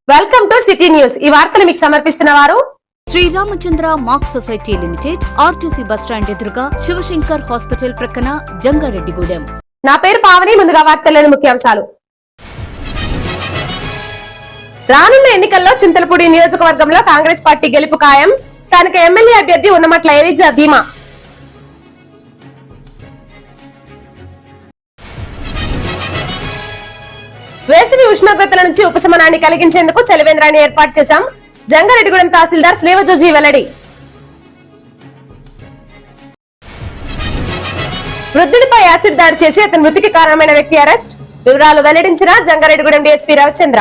Welcome to city news. ఈ వార్తలు మీకు సమర్పిస్తున్న వారు Shri Ramachandra mark society limited, RTC bus stand ఎదురుగా, శివశంకర్ హాస్పిటల్ ప్రక్కన, జంగారెడ్డిగూడెం. నా పేరు పావని. ముందుగా వార్తల్లోని ముఖ్యాంశాలు. రానున్న ఎన్నికల్లో చింతలపూడి నియోజకవర్గంలో కాంగ్రెస్ పార్టీ గెలుపు ఖాయం. స్థానిక ఎమ్మెల్యే అభ్యర్థి ఉన్నమట్ల ఎలిజా ధీమా. వేసవి ఉష్ణోగ్రతల నుంచి ఉపశమనాన్ని కలిగించేందుకు చలివేంద్రాన్ని ఏర్పాటు చేశాం. జంగారెడ్డిగూడెం తహసీల్దార్ శ్రీవజోజీ వెల్లడి. వృద్ధుడిపై యాసిడ్ దాడి చేసి అతని మృతికి కారణమైన వ్యక్తి అరెస్ట్. వివరాలు వెల్లడించిన జంగారెడ్డిగూడెం డీఎస్పీ రవిచంద్ర.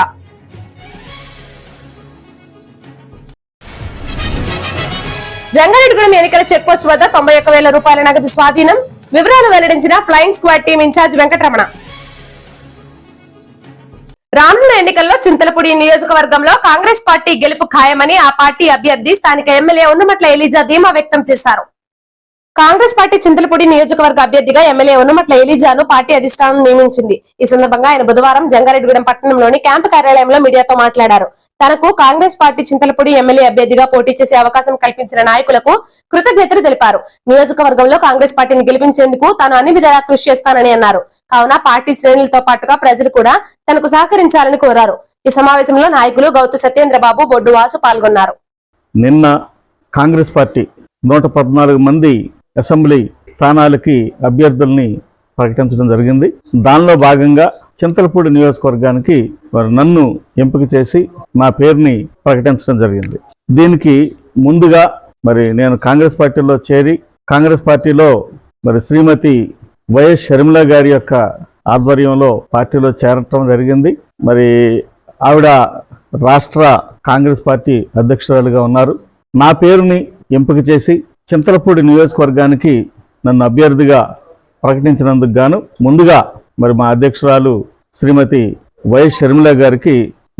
జంగారెడ్డిగూడెం ఎన్నికల చెక్ పోస్ట్ వద్ద 91,000 రూపాయల నగదు స్వాధీనం. వివరాలు వెల్లడించిన flying squad team incharge Venkataramana. రానున్న ఎన్నికల్లో చింతలపూడి నియోజకవర్గంలో కాంగ్రెస్ పార్టీ గెలుపు ఖాయమని ఆ పార్టీ అభ్యర్థి స్థానిక ఎమ్మెల్యే ఉన్నమట్ల ఎలిజా ధీమా వ్యక్తం చేశారు. కాంగ్రెస్ పార్టీ చింతలపూడి నియోజకవర్గ అభ్యర్థిగా ఎమ్మెల్యే ఉన్నమట్ల ఎలిజాను పార్టీ అధిష్టానం నియమించింది. ఈ సందర్భంగా ఆయన బుధవారం జంగారెడ్డిగూడెం పట్టణంలోని క్యాంపు కార్యాలయంలో మీడియాతో మాట్లాడారు. తనకు కాంగ్రెస్ పార్టీ చింతలపూడి ఎమ్మెల్యే అభ్యర్థిగా పోటీ చేసే అవకాశం కల్పించిన నాయకులకు కృతజ్ఞతలు తెలిపారు. నియోజకవర్గంలో కాంగ్రెస్ పార్టీని గెలిపించేందుకు తాను అన్ని విధాలా కృషి చేస్తానని అన్నారు. కావున పార్టీ శ్రేణులతో పాటుగా ప్రజలు కూడా తనకు సహకరించాలని కోరారు. ఈ సమావేశంలో నాయకులు గౌతు సత్యేంద్రబాబు, బొడ్డు వాసు పాల్గొన్నారు. నిన్న కాంగ్రెస్ పార్టీ 114 మంది అసెంబ్లీ స్థానాలకి అభ్యర్థుల్ని ప్రకటించడం జరిగింది. దానిలో భాగంగా చింతలపూడి నియోజకవర్గానికి నన్ను ఎంపిక చేసి నా పేరుని ప్రకటించడం జరిగింది. దీనికి ముందుగా నేను కాంగ్రెస్ పార్టీలో చేరి కాంగ్రెస్ పార్టీలో శ్రీమతి వైఎస్ షర్మిల గారి యొక్క ఆధ్వర్యంలో పార్టీలో చేరటం జరిగింది. ఆవిడ రాష్ట్ర కాంగ్రెస్ పార్టీ అధ్యక్షురాలుగా ఉన్నారు. నా పేరుని ఎంపిక చేసి చింతలపూడి నియోజకవర్గానికి నన్ను అభ్యర్థిగా ప్రకటించినందుకు గాను ముందుగా మా అధ్యక్షురాలు శ్రీమతి వైఎస్ షర్మిల గారికి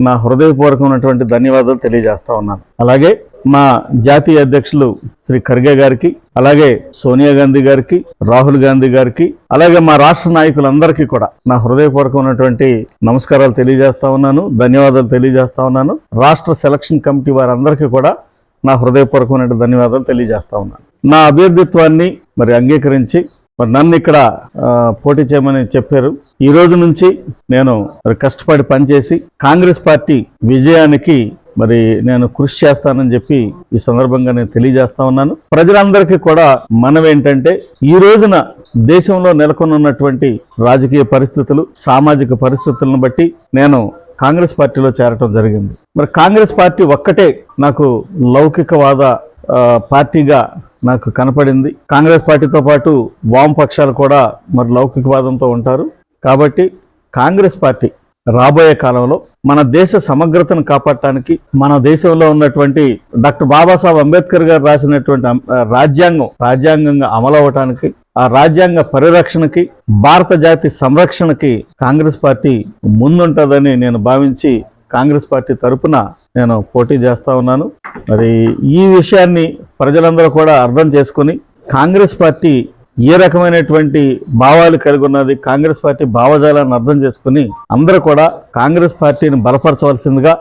నా హృదయపూర్వకమైనటువంటి ధన్యవాదాలు తెలియజేస్తా ఉన్నాను. అలాగే మా జాతీయ అధ్యక్షులు శ్రీ ఖర్గే గారికి, అలాగే సోనియా గాంధీ గారికి, రాహుల్ గాంధీ గారికి, అలాగే మా రాష్ట్ర నాయకులందరికీ కూడా నా హృదయపూర్వకమైనటువంటి నమస్కారాలు తెలియజేస్తా ఉన్నాను, ధన్యవాదాలు తెలియజేస్తా ఉన్నాను. రాష్ట్ర సెలక్షన్ కమిటీ వారందరికీ కూడా నా హృదయపూర్వకమైన ధన్యవాదాలు తెలియజేస్తా ఉన్నాను. నా అభ్యర్థిత్వాన్ని అంగీకరించి నన్ను ఇక్కడ పోటీ చేయమని చెప్పారు. ఈ రోజు నుంచి నేను కష్టపడి పనిచేసి కాంగ్రెస్ పార్టీ విజయానికి నేను కృషి చేస్తానని చెప్పి ఈ సందర్భంగా నేను తెలియజేస్తా ఉన్నాను. ప్రజలందరికీ కూడా మనవేంటంటే ఈ రోజున దేశంలో నెలకొన్నటువంటి రాజకీయ పరిస్థితులు, సామాజిక పరిస్థితులను బట్టి నేను కాంగ్రెస్ పార్టీలో చేరటం జరిగింది. కాంగ్రెస్ పార్టీ ఒక్కటే నాకు లౌకికవాద పార్టీగా నాకు కనపడింది. కాంగ్రెస్ పార్టీతో పాటు వామపక్షాలు కూడా లౌకికవాదంతో ఉంటారు. కాబట్టి కాంగ్రెస్ పార్టీ రాబోయే కాలంలో మన దేశ సమగ్రతను కాపాడటానికి, మన దేశంలో ఉన్నటువంటి డాక్టర్ బాబాసాహెబ్ అంబేద్కర్ గారు రాసినటువంటి రాజ్యాంగంగా అమలవటానికి, ఆ రాజ్యాంగ పరిరక్షణకి, భారత జాతి సంరక్షణకి కాంగ్రెస్ పార్టీ ముందుంటుందని నేను భావించి కాంగ్రెస్ పార్టీ తరపున నేను పోటీ చేస్తా ఉన్నాను. ఈ విషయాన్ని ప్రజలందరూ కూడా అర్థం చేసుకుని కాంగ్రెస్ పార్టీ ఏ రకమైనటువంటి భావాలు కలిగి ఉన్నది, కాంగ్రెస్ పార్టీ భావజాలాన్ని అర్థం చేసుకుని అందరూ కూడా కాంగ్రెస్ పార్టీని బలపరచవలసిందిగా,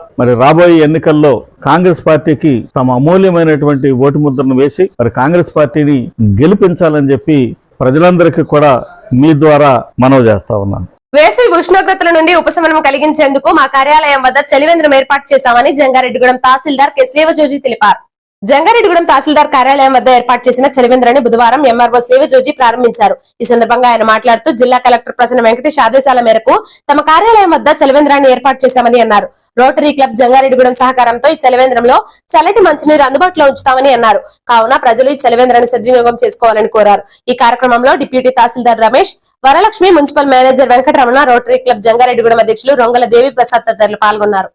రాబోయే ఎన్నికల్లో కాంగ్రెస్ పార్టీకి తమ అమూల్యమైనటువంటి ఓటు ముద్రను వేసి కాంగ్రెస్ పార్టీని గెలిపించాలని చెప్పి ప్రజలందరికీ కూడా మీ ద్వారా మనవి చేస్తా ఉన్నాను. వేసవి ఉష్ణోగ్రతల నుండి ఉపశమనం కలిగించేందుకు మా కార్యాలయం వద్ద చలివేంద్రం ఏర్పాటు చేశామని జంగారెడ్డిగూడెం తహసీల్దార్ కె శ్రీవజోజీ తెలిపారు. జంగారెడ్డిగూడెం తహసీల్దార్ కార్యాలయం వద్ద ఏర్పాటు చేసిన చలివేంద్రాన్ని బుధవారం ఎంఆర్ఓ శ్రీవజోజీ ప్రారంభించారు. ఈ సందర్భంగా ఆయన మాట్లాడుతూ జిల్లా కలెక్టర్ ప్రసన్న వెంకటేష్ ఆదేశాల మేరకు తమ కార్యాలయం వద్ద చలివేంద్రాన్ని ఏర్పాటు చేశామని అన్నారు. రోటరీ క్లబ్ జంగారెడ్డిగూడెం సహకారంతో ఈ చలివేంద్రంలో చల్లటి మంచినీరు అందుబాటులో ఉంచుతామని అన్నారు. కావున ప్రజలు ఈ చలివేంద్రాన్ని సద్వినియోగం చేసుకోవాలని కోరారు. ఈ కార్యక్రమంలో deputy tahsildar Ramesh, Varalakshmi, municipal manager Venkataramana, rotary club Jangareddygudem అధ్యక్షులు రొంగల దేవి ప్రసాద్ తదితరులు పాల్గొన్నారు.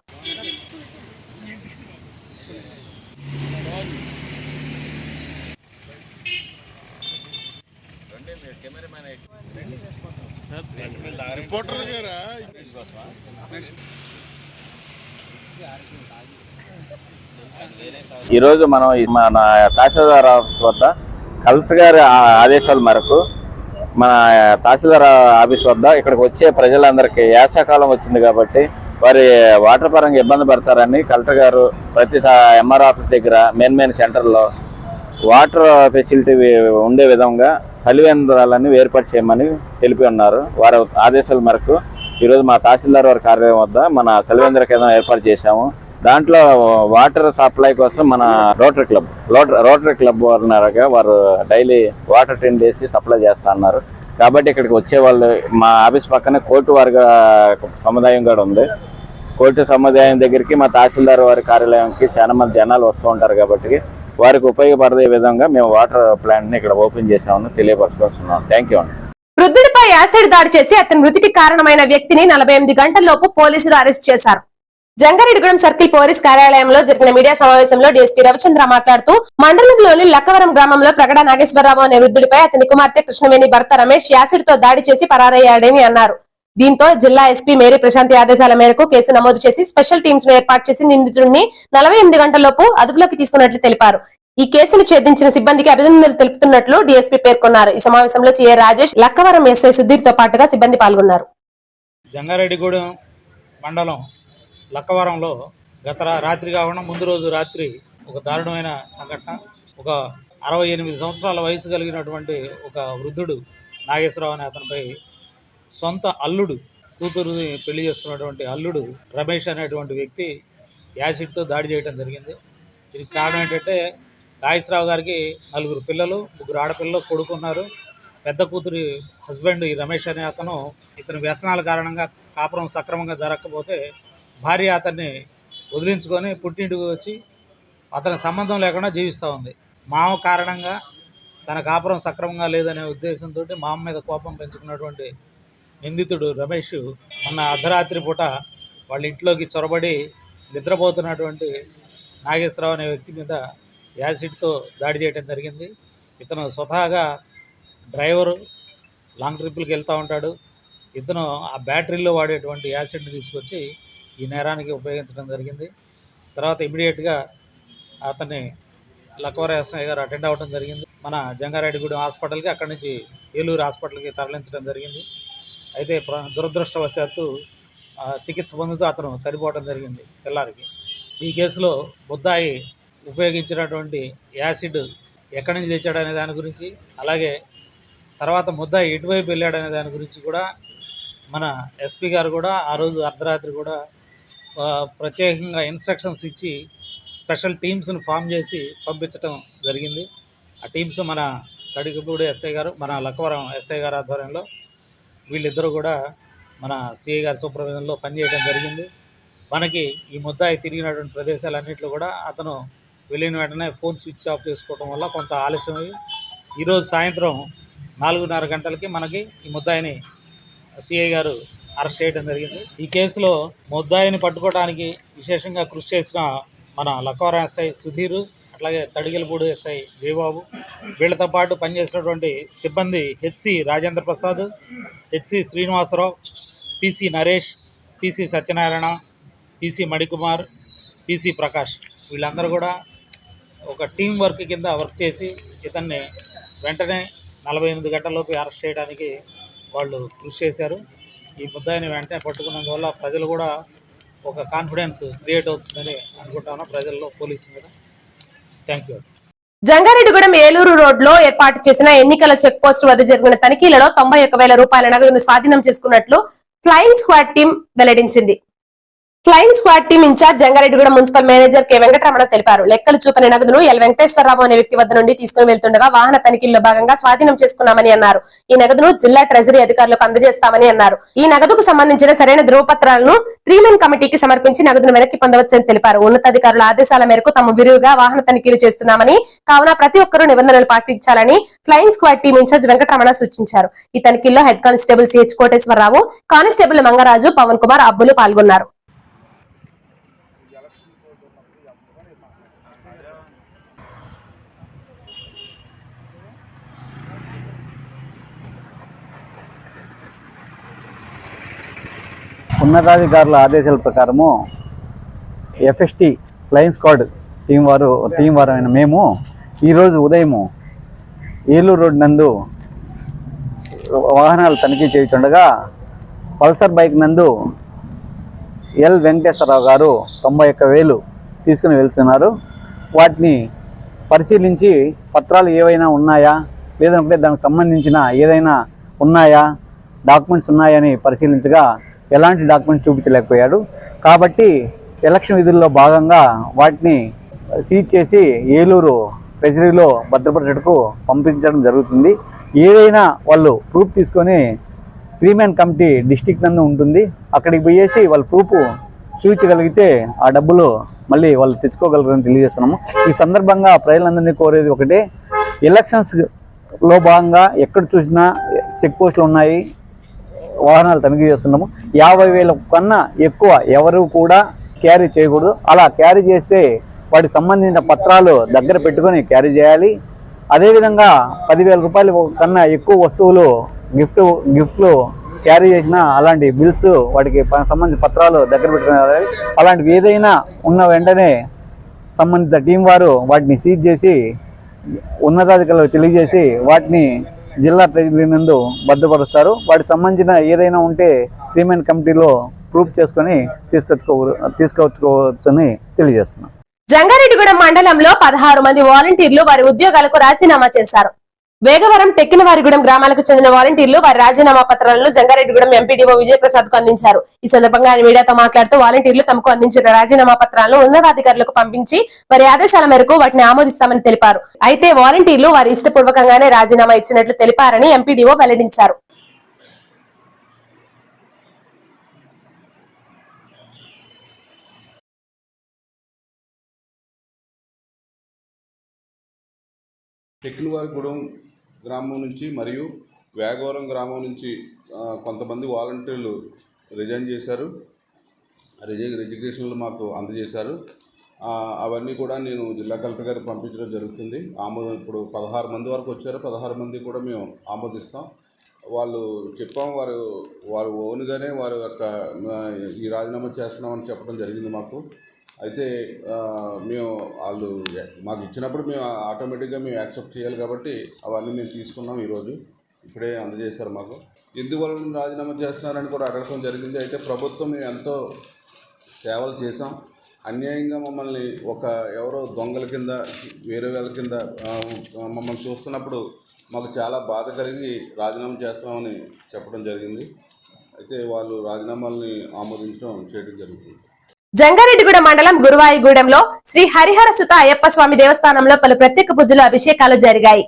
ఈరోజు మనం మన తహసీల్దార్ ఆఫీస్ వద్ద కలెక్టర్ గారి ఆదేశాల మేరకు మన తహసీల్దార్ ఆఫీస్ వద్ద ఇక్కడికి వచ్చే ప్రజలందరికీ యాసకాలం వచ్చింది కాబట్టి వారి వాటర్ పరంగా ఇబ్బంది పడతారని కలెక్టర్ గారు ప్రతి ఎంఆర్ ఆఫీస్ దగ్గర మెయిన్ సెంటర్లో వాటర్ ఫెసిలిటీ ఉండే విధంగా సలివేంద్రాలని ఏర్పాటు చేయమని తెలిపి ఉన్నారు. వారి ఆదేశాల మేరకు ఈరోజు మా తహసీల్దార్ వారి కార్యాలయం వద్ద మన సలివేంద్ర కేంద్రం ఏర్పాటు చేశాము. దాంట్లో వాటర్ సప్లై కోసం మన రోటరీ క్లబ్ వారు డైలీ వాటర్ టెంట్ వేసి సప్లై చేస్తా అన్నారు. కాబట్టి ఇక్కడికి వచ్చే వాళ్ళు మా ఆఫీస్ పక్కనే కోర్టు వారి సముదాయం కూడా ఉంది. కోర్టు సముదాయం దగ్గరికి మా తహసీల్దార్ వారి కార్యాలయానికి చాలా మంది జనాలు వస్తూ ఉంటారు. కాబట్టి వారికి ఉపయోగపడే విధంగా మేము వాటర్ ప్లాంట్ ని ఇక్కడ ఓపెన్ చేసామని తెలియపరచుకొస్తున్నాం. థ్యాంక్ యూ అండి. వృద్ధుడిపై యాసిడ్ దాడి చేసి అతని మృతికి కారణమైన వ్యక్తిని 48 గంటల్లోపు పోలీసులు అరెస్ట్ చేశారు. జంగారెడ్డిగూడెం సర్కిల్ పోలీస్ కార్యాలయంలో జరిగిన మీడియా సమావేశంలో డీఎస్పీ రవిచంద్ర మాట్లాడుతూ మండలంలోని లక్కవరం గ్రామంలో ప్రగడ నాగేశ్వరరావు అనే వృద్ధుడిపై అతని కుమార్తె కృష్ణవేణి భర్త రమేష్ యాసిడ్ తో దాడి చేసి పరారయ్యాడని అన్నారు. దీంతో జిల్లా ఎస్పీ మేరీ ప్రశాంతి ఆదేశాల మేరకు కేసు నమోదు చేసి స్పెషల్ టీమ్స్ ను ఏర్పాటు చేసి నిందితుడిని 48 గంటల్లోపు అదుపులోకి తీసుకున్నట్లు తెలిపారు. ఈ కేసును ఛేదించిన సిబ్బందికి అభినందనలు తెలుపుతున్నట్లు డీఎస్పీ పేర్కొన్నారు. ఈ సమావేశంలో సీఏ రాజేష్, లక్కవరం ఎస్ఐ సుధీర్ తో పాటుగా సిబ్బంది పాల్గొన్నారు. జంగారెడ్డిగూడెం మండలం లక్కవరంలో గత రాత్రి కాకుండా ముందు రోజు రాత్రి ఒక దారుణమైన సంఘటన. ఒక 68 సంవత్సరాల వయసు కలిగినటువంటి ఒక వృద్ధుడు నాగేశ్వరరావు అనే అతనిపై సొంత అల్లుడు, కూతురుని పెళ్లి చేసుకున్నటువంటి అల్లుడు రమేష్ అనేటువంటి వ్యక్తి యాసిడ్తో దాడి చేయడం జరిగింది. దీనికి కారణం ఏంటంటే నాగేశ్వరరావు గారికి 4 పిల్లలు, 3 ఆడపిల్లలు కొడుకున్నారు. పెద్ద కూతురి హస్బెండ్ ఈ రమేష్ అనే అతను ఇతని వ్యసనాల కారణంగా కాపురం సక్రమంగా జరగకపోతే భార్య అతన్ని వదిలించుకొని పుట్టింటికి వచ్చి అతని సంబంధం లేకుండా జీవిస్తూ ఉంది. మామ కారణంగా తన కాపురం సక్రమంగా లేదనే ఉద్దేశంతో మామ మీద కోపం పెంచుకున్నటువంటి నిందితుడు రమేష్ మొన్న అర్ధరాత్రి పూట వాళ్ళ ఇంట్లోకి చొరబడి నిద్రపోతున్నటువంటి నాగేశ్వరరావు అనే వ్యక్తి మీద యాసిడ్తో దాడి చేయడం జరిగింది. ఇతను స్వతహాగా డ్రైవరు, లాంగ్ ట్రిప్పులకి వెళ్తూ ఉంటాడు. ఇతను ఆ బ్యాటరీలో వాడేటువంటి యాసిడ్ని తీసుకొచ్చి ఈ నేరానికి ఉపయోగించడం జరిగింది. తర్వాత ఇమీడియట్గా అతన్ని లక్కవరం ఎస్ఐ గారు అటెండ్ అవ్వడం జరిగింది. మన జంగారెడ్డిగూడెం హాస్పిటల్కి, అక్కడి నుంచి ఏలూరు హాస్పిటల్కి తరలించడం జరిగింది. అయితే దురదృష్టవశాత్తు చికిత్స పొందుతూ అతను చనిపోవడం జరిగింది తెల్లారికి. ఈ కేసులో ముద్దాయి ఉపయోగించినటువంటి యాసిడ్ ఎక్కడి నుంచి తెచ్చాడనే దాని గురించి, అలాగే తర్వాత ముద్దాయి ఎటువైపు వెళ్ళాడనే దాని గురించి కూడా మన ఎస్పీ గారు కూడా ఆ రోజు అర్ధరాత్రి కూడా ప్రత్యేకంగా ఇన్స్ట్రక్షన్స్ ఇచ్చి స్పెషల్ టీమ్స్ని ఫామ్ చేసి పంపించడం జరిగింది. ఆ టీమ్స్ మన తడికపూడి ఎస్ఐ గారు, మన లక్కవరం ఎస్ఐ గారు ఆధ్వర్యంలో వీళ్ళిద్దరూ కూడా మన సిఐ గారి సూపర్విజన్లో పనిచేయడం జరిగింది. మనకి ఈ ముద్దాయి తిరిగినటువంటి ప్రదేశాలన్నింటిలో కూడా అతను వెళ్ళిన వెంటనే ఫోన్ స్విచ్ ఆఫ్ చేసుకోవడం వల్ల కొంత ఆలస్యమై ఈరోజు సాయంత్రం 4:30 గంటలకి మనకి ఈ ముద్దాయిని సిఐ గారు అరెస్ట్ చేయడం జరిగింది. ఈ కేసులో ముద్దాయిని పట్టుకోవడానికి విశేషంగా కృషి చేసిన మన లక్కవరం ఎస్ఐ సుధీర్, అట్లాగే తడిగెలపూడి ఎస్ఐ జయబాబు, వీళ్ళతో పాటు పనిచేసినటువంటి సిబ్బంది HC Rajendra Prasad, HC Srinivasarao, PC Naresh, PC Satyanarayana, PC Manikumar, PC Prakash, వీళ్ళందరూ కూడా ఒక టీం వర్క్ కింద వర్క్ చేసి ఇతన్ని వెంటనే 48 గంటల్లోపు అరెస్ట్ చేయడానికి వాళ్ళు కృషి చేశారు. ఈ ముద్దాయిని వెంటనే పట్టుకున్నందువల్ల ప్రజలు కూడా ఒక కాన్ఫిడెన్స్ క్రియేట్ అవుతుందని అనుకుంటాను ప్రజల్లో, పోలీసు మీద. Thank you. Jangareddygudem Eluru road లో ఏర్పాటు చేసిన ఎన్నికల చెక్ పోస్ట్ వద్ద జరిగిన తనిఖీలలో 91,000 రూపాయల నగదును స్వాధీనం చేసుకున్నట్లు ఫ్లయింగ్ స్క్వాడ్ టీం వెల్లడించింది. Flying squad team incharge Jangareddygudem municipal manager K Venkataramana తెలిపారు. లెక్కలు చూపని నగదును ఎల్ వెంకటేశ్వరరావు అనే వ్యక్తి వద్ద నుండి తీసుకుని వెళ్తుండగా వాహన తనిఖీల్లో భాగంగా స్వాధీనం చేసుకున్నామని అన్నారు. ఈ నగదును జిల్లా ట్రెజరీ అధికారులకు అందజేస్తామని అన్నారు. ఈ నగదుకు సంబంధించిన సరైన ధృవపత్రాలను 3-మెన్ కమిటీకి సమర్పించి నగదును వెనక్కి పొందవచ్చని తెలిపారు. ఉన్నతాధికారుల ఆదేశాల మేరకు తాము విరివిగా వాహన తనిఖీలు చేస్తున్నామని, కావున ప్రతి ఒక్కరూ నిబంధనలు పాటించాలని flying squad team incharge Venkataramana సూచించారు. ఈ తనిఖీల్లో head constable CH Koteswararao, constable Mangaraju, Pavan Kumar, Abbulu పాల్గొన్నారు. ఉన్నతాధికారుల ఆదేశాల ప్రకారము ఎఫ్ఎస్టి ఫ్లయింగ్ స్క్వాడ్ టీం వారైన మేము ఈరోజు ఉదయము ఏలూరు రోడ్ నందు వాహనాలు తనిఖీ చేయుచుండగా పల్సర్ బైక్ నందు ఎల్ వెంకటేశ్వరరావు గారు 91,000 తీసుకుని వెళ్తున్నారు. వాటిని పరిశీలించి పత్రాలు ఏవైనా ఉన్నాయా, లేదంటే దానికి సంబంధించిన ఏదైనా ఉన్నాయా, డాక్యుమెంట్స్ ఉన్నాయని పరిశీలించగా ఎలాంటి డాక్యుమెంట్స్ చూపించలేకపోయాడు. కాబట్టి ఎలక్షన్ విధుల్లో భాగంగా వాటిని సీజ్ చేసి ఏలూరు ట్రెజరీలో భద్రపరచటకు పంపించడం జరుగుతుంది. ఏదైనా వాళ్ళు ప్రూఫ్ తీసుకొని 3-man కమిటీ డిస్టిక్ నందు ఉంటుంది. అక్కడికి పోయేసి వాళ్ళు ప్రూఫ్ చూపించగలిగితే ఆ డబ్బులు మళ్ళీ వాళ్ళు తెచ్చుకోగలరని తెలియజేస్తున్నాము. ఈ సందర్భంగా ప్రజలందరినీ కోరేది ఒకటే, ఎలక్షన్స్లో భాగంగా ఎక్కడ చూసినా చెక్ పోస్టులు ఉన్నాయి, వాహనాలు తనిఖీ చేస్తున్నాము. 50,000 కన్నా ఎక్కువ ఎవరు కూడా క్యారీ చేయకూడదు. అలా క్యారీ చేస్తే వాటికి సంబంధించిన పత్రాలు దగ్గర పెట్టుకొని క్యారీ చేయాలి. అదేవిధంగా 10,000 రూపాయలు కన్నా ఎక్కువ వస్తువులు గిఫ్ట్లు క్యారీ చేసిన అలాంటి బిల్స్ వాటికి సంబంధించిన పత్రాలు దగ్గర పెట్టుకుని అలాంటివి ఏదైనా ఉన్న వెంటనే సంబంధిత టీం వారు వాటిని సీజ్ చేసి ఉన్నతాధికారులకు తెలియజేసి వాటిని జిల్లా ట్రెజరీ నందు భద్రపరుస్తారు. వాటికి సంబంధించిన ఏదైనా ఉంటే 3-man కమిటీలో ప్రూఫ్ చేసుకొని తీసుకొచ్చుకోవచ్చని తెలియజేస్తున్నాం. జంగారెడ్డిగూడెం మండలంలో 16 మంది వాలంటీర్లు వారి ఉద్యోగాలకు రాజీనామా చేశారు. వేగవరం టెక్కినవారిగూడెం గ్రామాలకు చెందిన వాలంటీర్లు వారి రాజీనామా పత్రాలను జంగారెడ్డిగూడెం ఎంపీడీఓ విజయప్రసాద్ కు అందించారు. ఈ సందర్భంగా ఆయన మీడియాతో మాట్లాడుతూ వాలంటీర్లు తమకు అందించిన రాజీనామా పత్రాలను ఉన్నతాధికారులకు పంపించి వారి ఆదేశాల మేరకు వాటిని ఆమోదిస్తామని తెలిపారు. అయితే వాలంటీర్లు వారి ఇష్టపూర్వకంగానే రాజీనామా ఇచ్చినట్లు తెలిపారని ఎంపీడీఓ వెల్లడించారు. టెక్కినవారిగూడెం గ్రామం నుంచి మరియు వేగవరం గ్రామం నుంచి కొంతమంది వాలంటీర్లు రిజైన్ చేశారు. రిజిగ్నేషన్లు మాకు అందజేశారు. అవన్నీ కూడా నేను జిల్లా కలెక్టర్ గారికి పంపించడం జరుగుతుంది. ఇప్పుడు 16 మంది వరకు వచ్చారు. 16 మంది కూడా మేము ఆమోదిస్తాం. వాళ్ళు చెప్పాము, వారు ఓన్గానే వారి యొక్క ఈ రాజీనామా చేస్తున్నామని చెప్పడం జరిగింది మాకు. అయితే మేము వాళ్ళు మాకు ఇచ్చినప్పుడు మేము ఆటోమేటిక్గా మేము యాక్సెప్ట్ చేయాలి కాబట్టి అవన్నీ మేము తీసుకున్నాం. ఈరోజు ఇప్పుడే అందజేశారు మాకు. ఎందువల్ల రాజీనామా చేస్తున్నారని కూడా అడగడం జరిగింది. అయితే ప్రభుత్వం మేము ఎంతో సేవలు చేసాం. అన్యాయంగా మమ్మల్ని ఎవరో దొంగల కింద వేరే వాళ్ళ కింద మమ్మల్ని చూస్తున్నప్పుడు మాకు చాలా బాధ కలిగి రాజీనామా చేస్తామని చెప్పడం జరిగింది. అయితే వాళ్ళు రాజీనామాల్ని చేయడం జరుగుతుంది. జంగారెడ్డిగూడెం మండలం గురువాయిగూడెంలో శ్రీ హరిహర సుత అయ్యప్ప స్వామి దేవస్థానంలో పలు ప్రత్యేక పూజలు అభిషేకాలు జరిగాయి.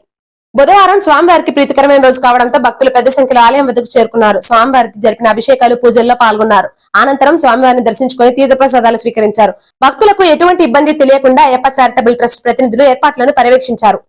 బుధవారం స్వామివారికి ప్రీతికరమైన రోజు కావడంతో భక్తులు పెద్ద సంఖ్యలో ఆలయం వద్దకు చేరుకున్నారు. స్వామివారికి జరిపిన అభిషేకాలు పూజల్లో పాల్గొన్నారు. అనంతరం స్వామివారిని దర్శించుకుని తీర్థప్రసాదాలు స్వీకరించారు. భక్తులకు ఎటువంటి ఇబ్బంది తెలియకుండా అయ్యప్ప చారిటబుల్ ట్రస్ట్ ప్రతినిధులు ఏర్పాట్లను పర్యవేక్షించారు.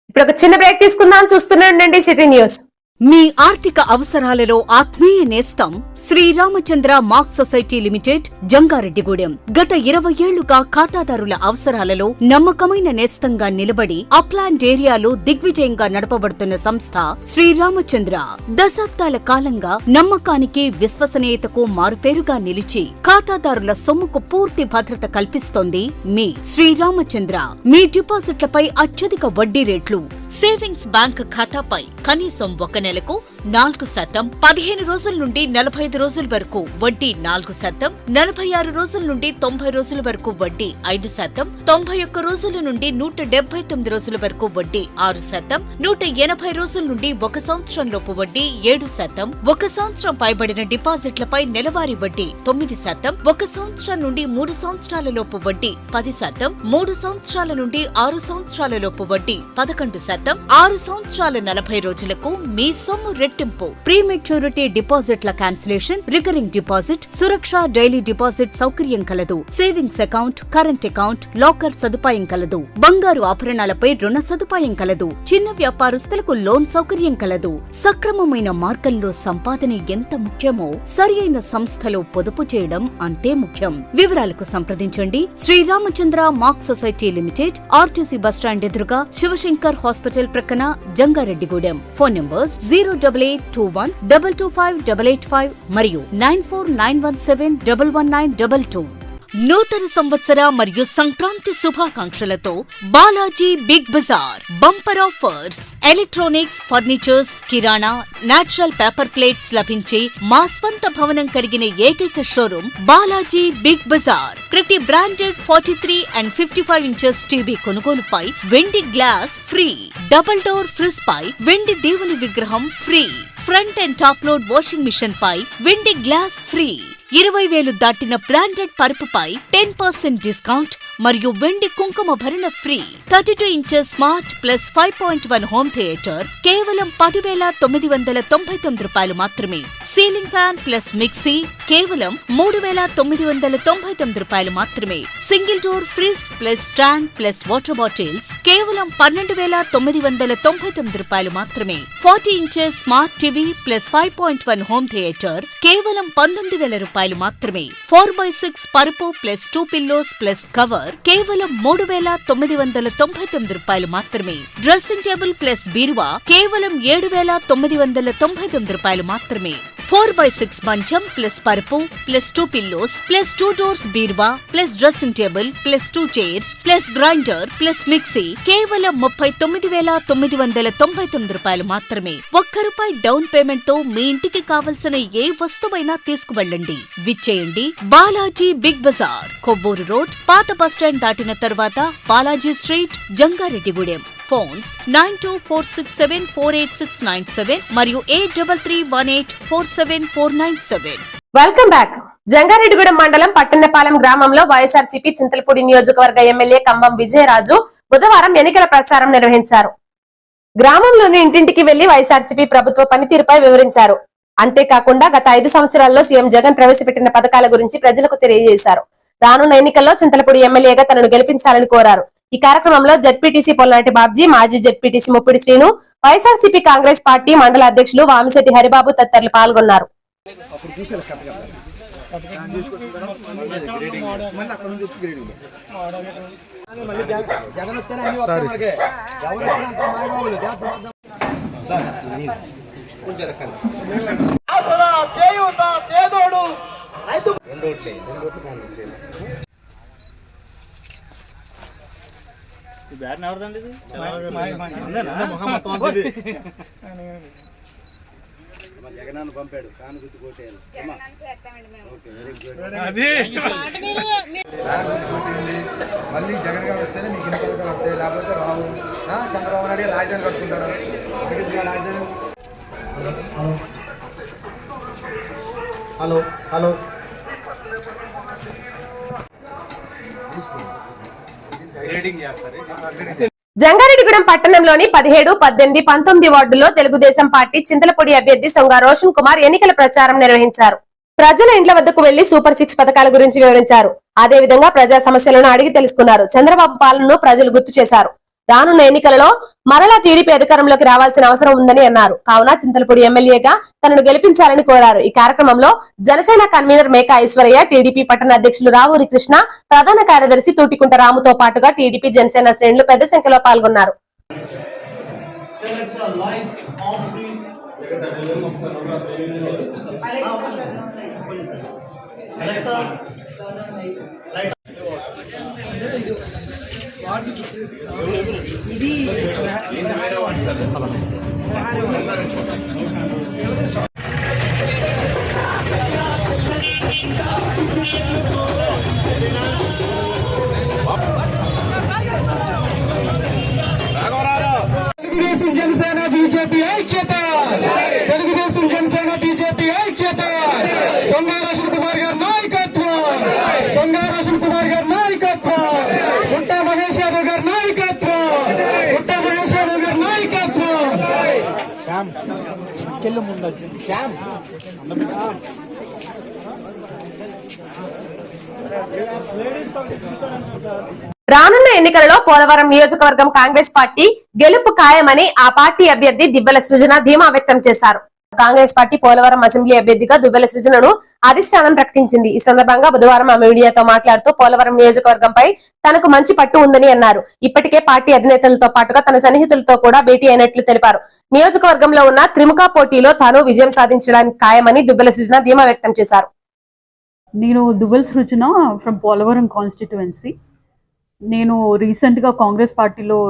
ఇప్పుడు ఒక చిన్న బ్రేక్ తీసుకుందాం. చూస్తున్నాండి సిటీ న్యూస్. మీ ఆర్థిక అవసరాలలో ఆత్మీయ నేస్తం Sriramachandra mark society limited Jangareddygudem. గత 20 ఏళ్లుగా ఖాతాదారుల అవసరాలలో నమ్మకమైన నేస్తంగా నిలబడి అప్లాండ్ ఏరియాలో దిగ్విజయంగా నడపబడుతున్న సంస్థ శ్రీరామచంద్ర. దశాబ్దాల కాలంగా నమ్మకానికి విశ్వసనీయతకు మారుపేరుగా నిలిచి ఖాతాదారుల సొమ్ముకు పూర్తి భద్రత కల్పిస్తోంది మీ శ్రీరామచంద్ర. మీ డిపాజిట్లపై అత్యధిక వడ్డీ రేట్లు, సేవింగ్స్ బ్యాంక్ ఖాతాపై కనీసం 1 నెలకు 4%, 15 రోజుల నుండి 45 రోజుల వరకు వడ్డీ 4%, 46 రోజుల నుండి 90 రోజుల వరకు వడ్డీ 5%, 91 రోజుల నుండి 179 రోజుల వరకు వడ్డీ 6%, 180 రోజుల నుండి 1 సంవత్సరం లోపు వడ్డీ 7%, 1 సంవత్సరం పైబడిన డిపాజిట్లపై నెలవారీ వడ్డీ 9%, 1 సంవత్సరం నుండి 3 సంవత్సరాల లోపు వడ్డీ 10%, 3 సంవత్సరాల నుండి 6 సంవత్సరాల లోపు వడ్డీ 11%. శాతం, 6 సంవత్సరాల 40 రోజులకు మీ సొమ్ము రెట్టింపు. ప్రీ మెచ్యూరిటీ డిపాజిట్ల క్యాన్సిలేషన్, రికరింగ్ డిపాజిట్, సురక్ష డైలీ డిపాజిట్ సౌకర్యం కలదు. Savings account, current account, locker సదుపాయం కలదు. బంగారు ఆభరణాలపై రుణ సదుపాయం కలదు. చిన్న వ్యాపారస్తులకు లోన్ సౌకర్యం కలదు. సక్రమమైన మార్గంలో సంపాదన ఎంత ముఖ్యమో సరియైన సంస్థలో పొదుపు చేయడం అంతే ముఖ్యం. వివరాలకు సంప్రదించండి. Sriramachandra mark society limited, RTC bus stand ఎదురుగా, శివశంకర్ హాస్పిటల్ ప్రక్కన, జంగారెడ్డిగూడెం. ఫోన్ నంబర్స్ 08821 225 885 మరియు 949171 11922. నూతన సంవత్సర మరియు సంక్రాంతి శుభాకాంక్షలతో Balaji big bazaar bumper offers. Electronics, furnitures, kirana, natural paper plates లభించే మా స్వంత భవనం కలిగిన ఏకైక షోరూం బాలాజీ బిగ్ బజార్. ప్రతి బ్రాండెడ్ 43 and 55 ఇంచెస్ టీవీ కొనుగోలుపై వెండి glass free. Double door fridge పై వెండి దేవుని విగ్రహం free. Front and top load washing machine పై వెండి గ్లాస్ ఫ్రీ. 20,000 దాటిన బ్రాండెడ్ పరుపుపై 10% డిస్కౌంట్ మరియు వెండి కుంకుమ భరణ free. 32 inches smart plus 5.1 home theatre కేవలం 10,999 రూపాయలు మాత్రమే. సీలింగ్ ఫ్యాన్ ప్లస్ మిక్సీ కేవలం 3,999 రూపాయలు మాత్రమే. Single door fridge plus stand plus water bottles కేవలం 12,999 రూపాయలు మాత్రమే. 40 inches smart TV plus 5.1 home theatre కేవలం 19,000 రూపాయలు మాత్రమే. 4x6 పరుపు ప్లస్ 2 పిల్లోస్ ప్లస్ కవర్ కేవలం 3,999 రూపాయలు మాత్రమే. డ్రెస్సింగ్ టేబుల్ ప్లస్ బీరువా కేవలం 7,999 రూపాయలు మాత్రమే. 4x6 మంచం ప్లస్ పరుపు ప్లస్ 2 పిల్లోస్ ప్లస్ 2 డోర్స్ బీరువా plus dressing table plus 2 chairs plus grinder plus mixie కేవలం 39,999 రూపాయలు మాత్రమే. ₹1 డౌన్ పేమెంట్ తో మీ ఇంటికి కావలసిన ఏ వస్తువైనా తీసుకువెళ్ళండి. విచ్చేయండి బాలాజీ బిగ్ బజార్, కొవ్వూరు రోడ్, పాత బస్టాండ్ దాటిన తర్వాత బాలాజీ స్ట్రీట్, జంగారెడ్డిగూడెం. ఫోన్స్ 9246748697 మరియు 8331847497. Welcome back. జంగారెడ్డిగూడెం మండలం పట్టణపాలెం గ్రామంలో వైఎస్ఆర్సీపీ చింతలపూడి నియోజకవర్గ ఎమ్మెల్యే కంబం విజయరాజు బుధవారం ఎన్నికల ప్రచారం నిర్వహించారు. గ్రామంలోని ఇంటింటికి వెళ్లి వైఎస్ఆర్సీపీ ప్రభుత్వ పనితీరుపై వివరించారు. అంతేకాకుండా గత 5 సంవత్సరాల్లో సీఎం జగన్ ప్రవేశపెట్టిన పథకాల గురించి ప్రజలకు తెలియజేశారు. రానున్న ఎన్నికల్లో చింతలపూడి ఎమ్మెల్యేగా తనను గెలిపించాలని కోరారు. ఈ కార్యక్రమంలో జడ్పీటీసీ పొల్లాటి బాబ్జీ, మాజీ జడ్పీటీసీ ముప్పిడి శ్రీను, వైఎస్ఆర్సీపీ కాంగ్రెస్ పార్టీ మండల అధ్యక్షులు వామిశెట్టి హరిబాబు తదితరులు పాల్గొన్నారు. జగనాన్ని పంపాడు కాను గుర్తు కోటేయాలి. మళ్ళీ జగన్ గారు వస్తేనే మీకు ఇంత పథకాలు వస్తాయి, లేకపోతే రావు. చంద్రబాబు నాయుడు రాజధాని కట్టుకుంటాడు. రాజధాని. హలో హలో జంగారెడ్డిగూడెం పట్టణంలోని 17, 18, 19 వార్డుల్లో తెలుగుదేశం పార్టీ చింతలపూడి అభ్యర్థి సొంగ రోషన్ కుమార్ ఎన్నికల ప్రచారం నిర్వహించారు. ప్రజల ఇండ్ల వద్దకు వెళ్లి సూపర్ 6 పథకాల గురించి వివరించారు. అదేవిధంగా ప్రజా సమస్యలను అడిగి తెలుసుకున్నారు. చంద్రబాబు పాలనను ప్రజలు గుర్తు చేశారు. రానున్న ఎన్నికలలో మరలా టీడీపీ అధికారంలోకి రావాల్సిన అవసరం ఉందని అన్నారు. కావున చింతలపూడి ఎమ్మెల్యేగా తనను గెలిపించాలని కోరారు. ఈ కార్యక్రమంలో జనసేన కన్వీనర్ మేకా ఐశ్వర్య, టీడీపీ పట్టణ అధ్యక్షులు రావూరి కృష్ణ, ప్రధాన కార్యదర్శి తూటికుంట రాముతో పాటుగా టీడీపీ జనసేన శ్రేణులు పెద్ద సంఖ్యలో పాల్గొన్నారు. తెలుగుదేశం జనసేన బీజేపీ ఐక్యత, తెలుగుదేశం జనసేన బీజేపీ ఐక్యత. సొంగ రోషన్ కుమార్ గారి నాయకత్వం, సొంగ రోషన్ కుమార్ గారి నాయకత్వం, గుట్టా మహేష్ యాదవ్ గారి నాయకత్వం, గుట్టా మహేష్ యాదవ్ గారి నాయకత్వం. రానున్న ఎన్నికలలో పోలవరం నియోజకవర్గం కాంగ్రెస్ పార్టీ గెలుపు ఖాయమని ఆ పార్టీ అభ్యర్థి దివ్వెల సృజన ధీమా వ్యక్తం చేశారు. కాంగ్రెస్ పార్టీ పోలవరం అసెంబ్లీ అభ్యర్థిగా దువ్వెల సృజనను అధిష్టానం ప్రకటించింది. ఈ సందర్భంగా బుధవారం ఆమె మీడియాతో మాట్లాడుతూ పోలవరం నియోజకవర్గంపై తనకు మంచి పట్టు ఉందని అన్నారు. ఇప్పటికే పార్టీ అధినేతలతో పాటుగా తన సన్నిహితులతో కూడా భేటీ అయినట్లు తెలిపారు. నియోజకవర్గంలో ఉన్న త్రిముఖ పోటీలో తాను విజయం సాధించడానికి ఖాయమని దువ్వెల సృజన ధీమా వ్యక్తం చేశారు. నేను దువ్వెల సృజన ఫ్రమ్ పోలవరం కాన్స్టిట్యుయెన్సీ. నేను రీసెంట్గా కాంగ్రెస్ పార్టీలో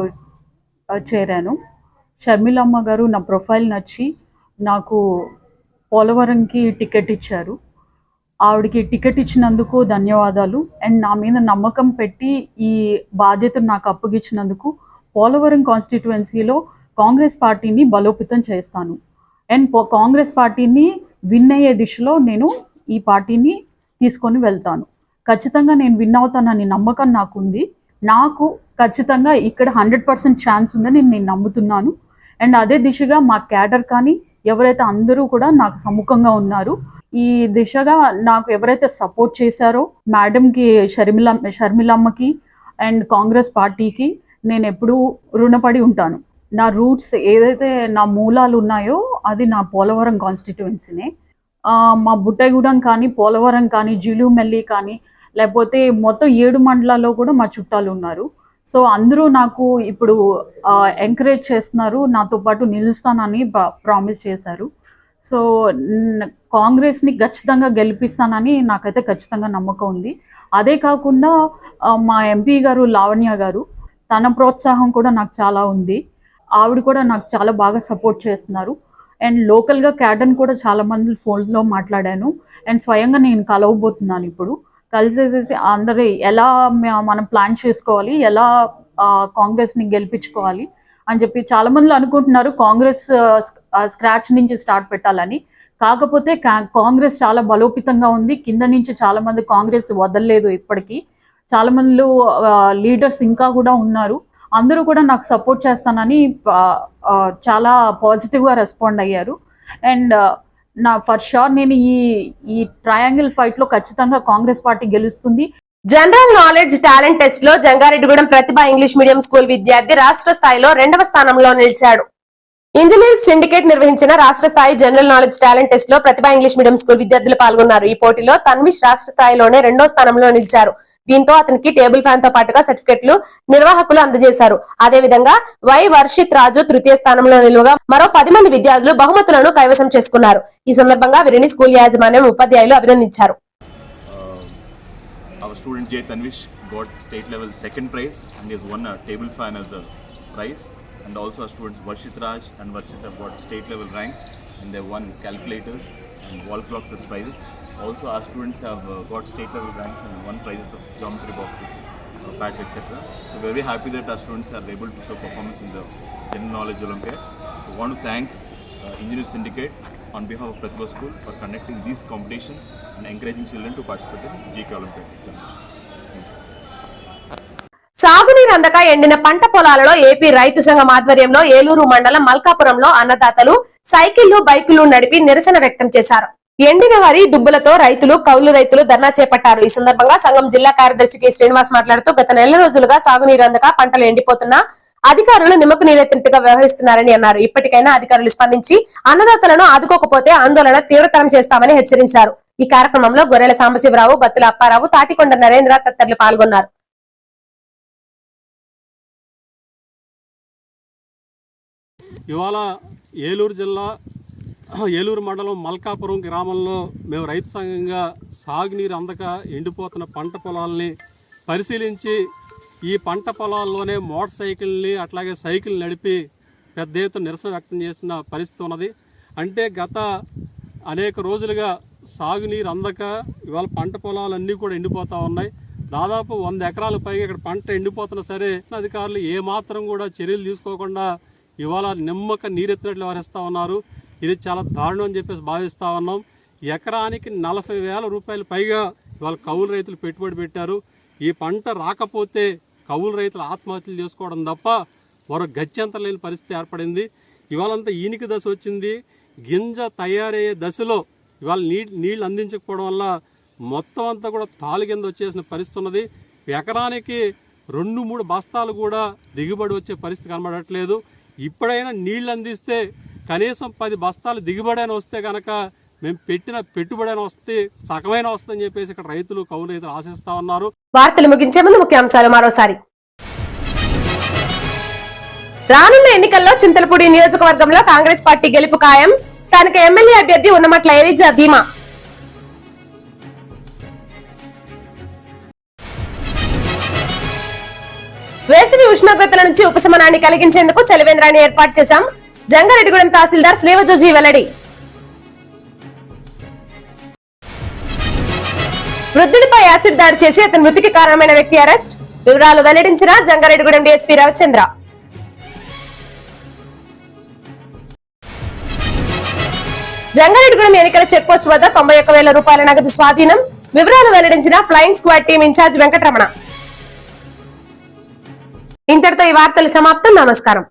చేరాను. షర్మిలమ్మ గారు నా ప్రొఫైల్ నచ్చి నాకు పోలవరంకి టికెట్ ఇచ్చారు. ఆవిడకి టికెట్ ఇచ్చినందుకు ధన్యవాదాలు. అండ్ నా మీద నమ్మకం పెట్టి ఈ బాధ్యతను నాకు అప్పగించినందుకు పోలవరం కాన్స్టిట్యుయెన్సీలో కాంగ్రెస్ పార్టీని బలోపేతం చేస్తాను. అండ్ కాంగ్రెస్ పార్టీని విన్ అయ్యే దిశలో నేను ఈ పార్టీని తీసుకొని వెళ్తాను. ఖచ్చితంగా నేను విన్ అవుతానని నమ్మకం నాకుంది. నాకు ఖచ్చితంగా ఇక్కడ 100% ఛాన్స్ ఉందని నేను నమ్ముతున్నాను. అండ్ అదే దిశగా మా క్యాడర్ కానీ ఎవరైతే అందరూ కూడా నాకు సముఖంగా ఉన్నారు. ఈ దిశగా నాకు ఎవరైతే సపోర్ట్ చేశారో మేడంకి, షర్మిలమ్మకి అండ్ కాంగ్రెస్ పార్టీకి నేను ఎప్పుడూ రుణపడి ఉంటాను. నా రూట్స్ ఏదైతే నా మూలాలు ఉన్నాయో అది నా పోలవరం కాన్స్టిట్యుయెన్సీనే. మా బుట్టగూడెం కానీ, పోలవరం కానీ, జిలుమెల్లి కానీ, లేకపోతే మొత్తం 7 మండలాల్లో కూడా మా చుట్టాలు ఉన్నారు. సో అందరూ నాకు ఇప్పుడు ఎంకరేజ్ చేస్తున్నారు, నాతో పాటు నిలుస్తానని ప్రామిస్ చేశారు. సో కాంగ్రెస్ని ఖచ్చితంగా గెలిపిస్తానని నాకైతే ఖచ్చితంగా నమ్మకం ఉంది. అదే కాకుండా మా ఎంపీ గారు లావణ్య గారు, తన ప్రోత్సాహం కూడా నాకు చాలా ఉంది. ఆవిడ కూడా నాకు చాలా బాగా సపోర్ట్ చేస్తున్నారు. అండ్ లోకల్గా క్యాడర్ని కూడా చాలామంది ఫోన్లో మాట్లాడాను. అండ్ స్వయంగా నేను కలవబోతున్నాను. ఇప్పుడు కలిసేసేసి అందరూ ఎలా మనం ప్లాన్ చేసుకోవాలి, ఎలా కాంగ్రెస్ని గెలిపించుకోవాలి అని చెప్పి చాలామంది అనుకుంటున్నారు కాంగ్రెస్ స్క్రాచ్ నుంచి స్టార్ట్ పెట్టాలని. కాకపోతే కాంగ్రెస్ చాలా బలోపేతంగా ఉంది. కింద నుంచి చాలామంది కాంగ్రెస్ వదలలేదు. ఇప్పటికీ చాలామంది లీడర్స్ ఇంకా కూడా ఉన్నారు. అందరూ కూడా నాకు సపోర్ట్ చేస్తానని చాలా పాజిటివ్గా రెస్పాండ్ అయ్యారు. అండ్ నా ఫర్ షూర్ నేను ఈ ట్రయాంగిల్ ఫైట్ లో ఖచ్చితంగా కాంగ్రెస్ పార్టీ గెలుస్తుంది. జనరల్ నాలెడ్జ్ టాలెంట్ టెస్ట్ లో జంగారెడ్డిగూడెం ప్రతిభ ఇంగ్లీష్ మీడియం స్కూల్ విద్యార్థి రాష్ట్ర స్థాయిలో 2వ స్థానంలో నిలిచాడు. ఇంజనీర్స్ సిండికేట్ నిర్వహించిన రాష్ట్ర స్థాయి జనరల్ నాలెడ్జ్ టాలెంట్ టెస్ట్ లో ప్రతిభ ఇంగ్లీష్ మీడియం స్కూల్ విద్యార్థులు పాల్గొన్నారు. ఈ పోటీలో తన్విష్ రాష్ట్ర స్థాయిలోనే 2వ స్థానంలో నిలిచారు. దీంతో అతనికి టేబుల్ ఫ్యాన్ తో పాటుగా సర్టిఫికెట్లు నిర్వాహకులు అందజేశారు. అదేవిధంగా వై వర్షిత్ రాజు 3వ స్థానంలో నిలువగా మరో 10 మంది విద్యార్థులు బహుమతులను కైవసం చేసుకున్నారు. ఈ సందర్భంగా వీరిని స్కూల్ యాజమాన్యం, ఉపాధ్యాయులు అభినందించారు. Our student J. Tanvish got state level 2nd prize and he has won a table fan as a prize. And also our students Varshit Raj and Varshit have got state level ranks and they have won calculators and wall clocks as prizes. Also our students have got state level ranks and won prizes of geometry boxes, pads, etc. So we're very happy that our students are able to show performance in the general knowledge Olympiads. So we want to thank Engineer Syndicate on behalf of Pratibha School for conducting these competitions and encouraging children to participate in GK Olympiad examinations. సాగునీరు అందక ఎండిన పంట పొలాలలో AP రైతు సంఘం ఆధ్వర్యంలో ఏలూరు మండలం మల్కాపురంలో అన్నదాతలు సైకిళ్లు, బైకులు నడిపి నిరసన వ్యక్తం చేశారు. ఎండిన వరి దుబ్బులతో రైతులు, కౌలు రైతులు ధర్నా చేపట్టారు. ఈ సందర్భంగా సంఘం జిల్లా కార్యదర్శి కె శ్రీనివాస్ మాట్లాడుతూ గత నెల రోజులుగా సాగునీరు అందక పంటలు ఎండిపోతున్నా అధికారులు నిమ్మకు నీరెత్తినట్టుగా వ్యవహరిస్తున్నారని అన్నారు. ఇప్పటికైనా అధికారులు స్పందించి అన్నదాతలను ఆదుకోకపోతే ఆందోళన తీవ్రతరం చేస్తామని హెచ్చరించారు. ఈ కార్యక్రమంలో గొర్రెల సాంబశివరావు, బత్తుల అప్పారావు, తాటికొండ నరేంద్ర తదితరులు పాల్గొన్నారు. ఇవాళ ఏలూరు జిల్లా ఏలూరు మండలం మల్కాపురం గ్రామంలో మేము రైతు సంఘంగా సాగునీరు అందక ఎండిపోతున్న పంట పొలాలని పరిశీలించి ఈ పంట పొలాల్లోనే మోటార్ సైకిల్ని అట్లాగే సైకిల్ నడిపి పెద్ద ఎత్తున నిరసన వ్యక్తం చేసిన పరిస్థితి ఉన్నది. అంటే గత అనేక రోజులుగా సాగునీరు అందక ఇవాళ పంట పొలాలన్నీ కూడా ఎండిపోతూ ఉన్నాయి. దాదాపు 100 ఎకరాల పైగా ఇక్కడ పంట ఎండిపోతున్నా సరే అధికారులు ఏమాత్రం కూడా చర్యలు తీసుకోకుండా ఇవాళ నిమ్మక నీరెత్తినట్లు వ్యవహరిస్తూ ఉన్నారు. ఇది చాలా దారుణం అని చెప్పేసి భావిస్తూ ఉన్నాం. ఎకరానికి 40,000 రూపాయలు పైగా ఇవాళ కౌలు రైతులు పెట్టుబడి పెట్టారు. ఈ పంట రాకపోతే కౌలు రైతులు ఆత్మహత్యలు చేసుకోవడం తప్ప మరో గత్యంతరం లేని పరిస్థితి ఏర్పడింది. ఇవాళంతా ఈనికి దశ వచ్చింది. గింజ తయారయ్యే దశలో ఇవాళ నీళ్ళు అందించకపోవడం వల్ల మొత్తం అంతా కూడా తాలు కింద వచ్చేసిన పరిస్థితి ఉన్నది. ఎకరానికి 2-3 బస్తాలు కూడా దిగుబడి వచ్చే పరిస్థితి కనబడట్లేదు. ఇప్పుడైనా నీళ్ళు అందిస్తే కనీసం 10 బస్తాలు దిగుబడి అయినా వస్తే కనుక మేము పెట్టిన పెట్టుబడి అయినా వస్తే సగమైన వస్తుందని చెప్పేసి ఇక్కడ రైతులు కౌలు రైతులు ఆశిస్తా ఉన్నారు. వార్తలు ముగించే ముందు ముఖ్యాంశాలు మరోసారి. రానున్న ఎన్నికల్లో చింతలపూడి నియోజకవర్గంలో కాంగ్రెస్ పార్టీ గెలుపు ఖాయం. స్థానిక ఎమ్మెల్యే అభ్యర్థి ఉన్నమట్ల ఎలిజా ధీమా. వేసవి ఉష్ణోగ్రతల నుంచి ఉపశమనాన్ని కలిగించేందుకు చలివేంద్రాన్ని ఏర్పాటు చేశాం. జంగారెడ్డిగూడెం తహసీల్దార్ శ్రీవజోజీ వెల్లడి. వృద్ధుడిపై యాసిడ్ దాడి చేసి అతని మృతికి కారణమైన వ్యక్తి అరెస్ట్. వివరాలు వెల్లడించిన జంగారెడ్డిగూడెం డీఎస్పీ రవిచంద్ర. జంగారెడ్డిగూడెం ఎన్నికల చెక్ పోస్ట్ వద్ద 91,000 రూపాయల నగదు స్వాధీనం. వివరాలు వెల్లడించిన flying squad team incharge Venkataramana. ఇంతటితో ఈ వార్తలు సమాప్తం. నమస్కారం.